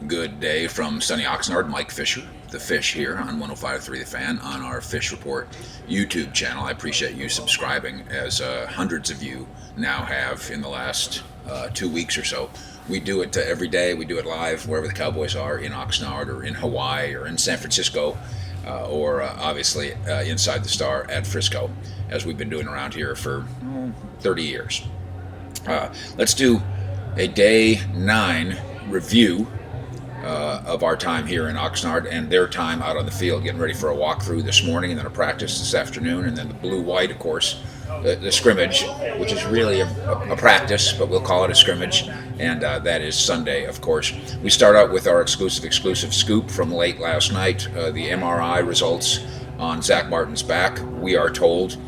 Good day from sunny Oxnard. Mike Fisher, the Fish, here on 105.3 The Fan on our Fish Report YouTube channel. I appreciate you subscribing, as hundreds of you now have in the last 2 weeks or so. We do it every day. We do it live wherever the Cowboys are, in Oxnard or in Hawaii or in San Francisco, or obviously inside the Star at Frisco, as we've been doing around here for 30 years. Let's do a day 9 review of our time here in Oxnard and their time out on the field, getting ready for a walkthrough this morning and then a practice this afternoon, and then the blue-white, of course, the scrimmage, which is really a practice, but we'll call it a scrimmage, and that is Sunday, of course. We start out with our exclusive scoop from late last night, the MRI results on Zack Martin's back, we are told,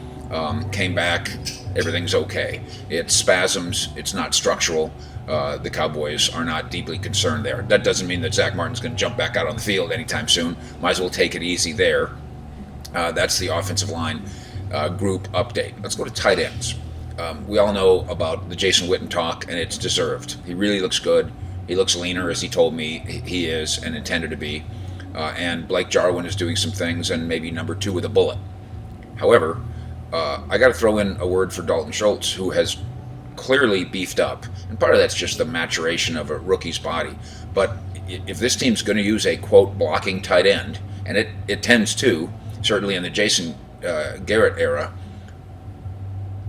came back, everything's okay. It's spasms, it's not structural. The Cowboys are not deeply concerned there. That doesn't mean that Zack Martin's going to jump back out on the field anytime soon. Might as well take it easy there. That's the offensive line group update. Let's go to tight ends. We all know about the Jason Witten talk, and it's deserved. He really looks good. He looks leaner, as he told me he is and intended to be. And Blake Jarwin is doing some things, and maybe number 2 with a bullet. However, I got to throw in a word for Dalton Schultz, who has clearly beefed up, and part of that's just the maturation of a rookie's body. But if this team's going to use a, quote, blocking tight end, and it tends to, certainly in the Jason Garrett era,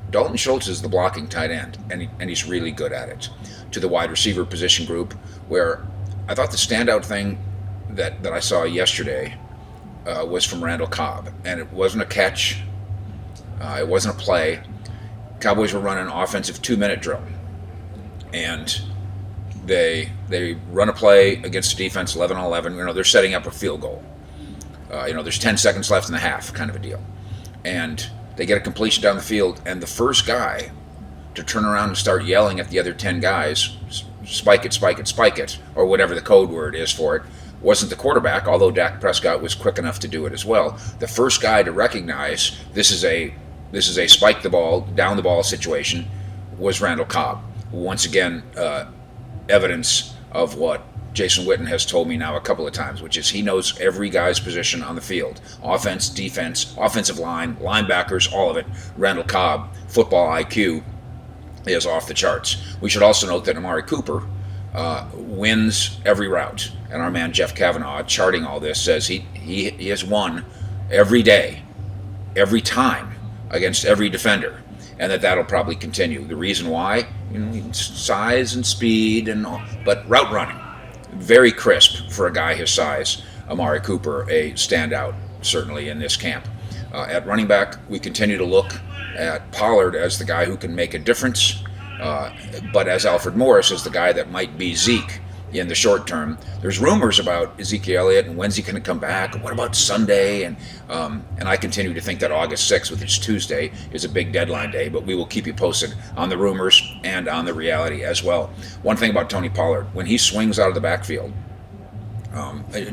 Dalton Schultz is the blocking tight end, and he's really good at it. To the wide receiver position group, where I thought the standout thing that I saw yesterday was from Randall Cobb, and it wasn't a catch, it wasn't a play. Cowboys were running an offensive 2-minute drill, and they run a play against the defense 11-on-11. They're setting up a field goal. There's 10 seconds left in the half, kind of a deal, and they get a completion down the field, and the first guy to turn around and start yelling at the other 10 guys, spike it, spike it, spike it, or whatever the code word is for it, wasn't the quarterback, although Dak Prescott was quick enough to do it as well. The first guy to recognize this is a spike the ball, down the ball situation was Randall Cobb. Once again, evidence of what Jason Witten has told me now a couple of times, which is he knows every guy's position on the field. Offense, defense, offensive line, linebackers, all of it. Randall Cobb, football IQ is off the charts. We should also note that Amari Cooper wins every route. And our man Jeff Kavanaugh, charting all this, says he has won every day, every time, against every defender, and that'll probably continue. The reason why, size and speed and all, but route running, very crisp for a guy his size. Amari Cooper, a standout certainly in this camp. At running back, we continue to look at Pollard as the guy who can make a difference, but as Alfred Morris as the guy that might be Zeke in the short term. There's rumors about Ezekiel Elliott and when's he going to come back. What about Sunday? And I continue to think that August 6th, which is Tuesday, is a big deadline day, but we will keep you posted on the rumors and on the reality as well. One thing about Tony Pollard, when he swings out of the backfield,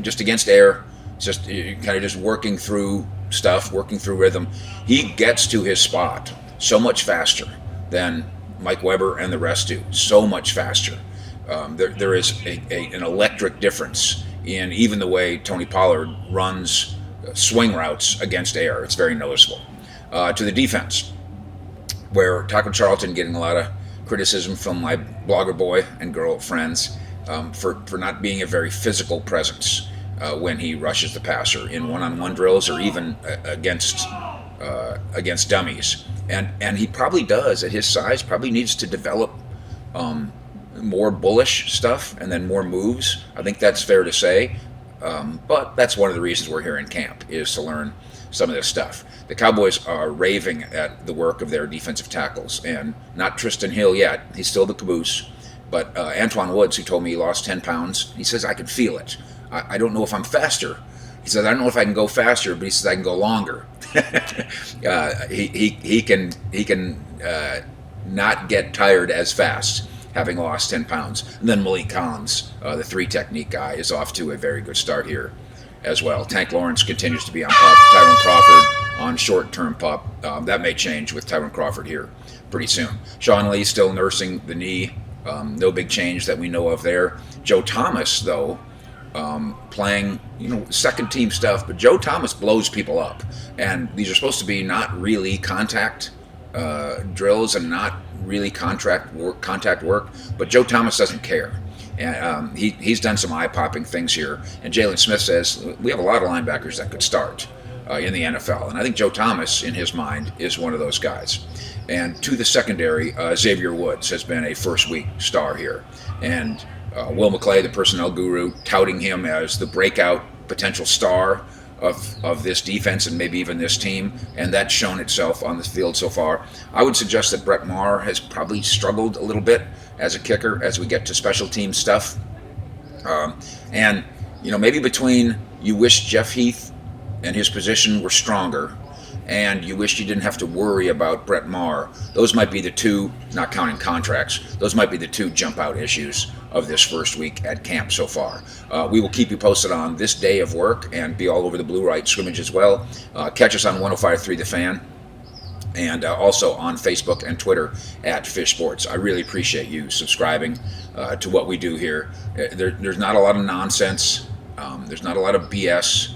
just against air, just kind of just working through stuff, working through rhythm, he gets to his spot so much faster than Mike Weber and the rest do, so much faster. There is an electric difference in even the way Tony Pollard runs swing routes against air. It's very noticeable. To the defense, where Taco Charlton getting a lot of criticism from my blogger boy and girl friends for not being a very physical presence when he rushes the passer in one-on-one drills or even against dummies. And he probably does, at his size, probably needs to develop more bullish stuff and then more moves. I think that's fair to say. But that's one of the reasons we're here in camp, is to learn some of this stuff. The Cowboys are raving at the work of their defensive tackles, and not Tristan Hill yet. He's still the caboose. But Antoine Woods, who told me he lost 10 pounds, he says, I can feel it. I don't know if I'm faster. He says, I don't know if I can go faster, but he says I can go longer. He can not get tired as fast, having lost 10 pounds. And then Malik Collins, the 3-technique guy, is off to a very good start here as well. Tank Lawrence continues to be on pup. Tyron Crawford on short-term pup. That may change with Tyron Crawford here pretty soon. Sean Lee still nursing the knee No big change that we know of there. Joe Thomas, though, playing, second team stuff, but Joe Thomas blows people up. And these are supposed to be not really contact drills and not really contact work, but Joe Thomas doesn't care. And he's done some eye-popping things here. And Jalen Smith says, we have a lot of linebackers that could start in the NFL. And I think Joe Thomas, in his mind, is one of those guys. And to the secondary, Xavier Woods has been a first-week star here. And Will McClay, the personnel guru, touting him as the breakout potential star of this defense and maybe even this team, and that's shown itself on the field so far. I would suggest that Brett Maher has probably struggled a little bit as a kicker as we get to special team stuff. And maybe between you wish Jeff Heath and his position were stronger, and you wish you didn't have to worry about Brett Maher, those might be the two, not counting contracts, those might be the two jump out issues of this first week at camp so far. We will keep you posted on this day of work and be all over the Blue Right scrimmage as well. Catch us on 105.3 The Fan, and also on Facebook and Twitter at Fish Sports. I really appreciate you subscribing to what we do here. There's not a lot of nonsense. There's not a lot of BS.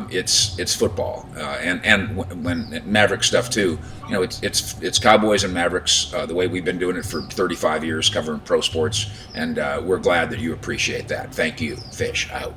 It's football, and when Maverick stuff too. It's Cowboys and Mavericks the way we've been doing it for 35 years, covering pro sports, and we're glad that you appreciate that. Thank you. Fish out.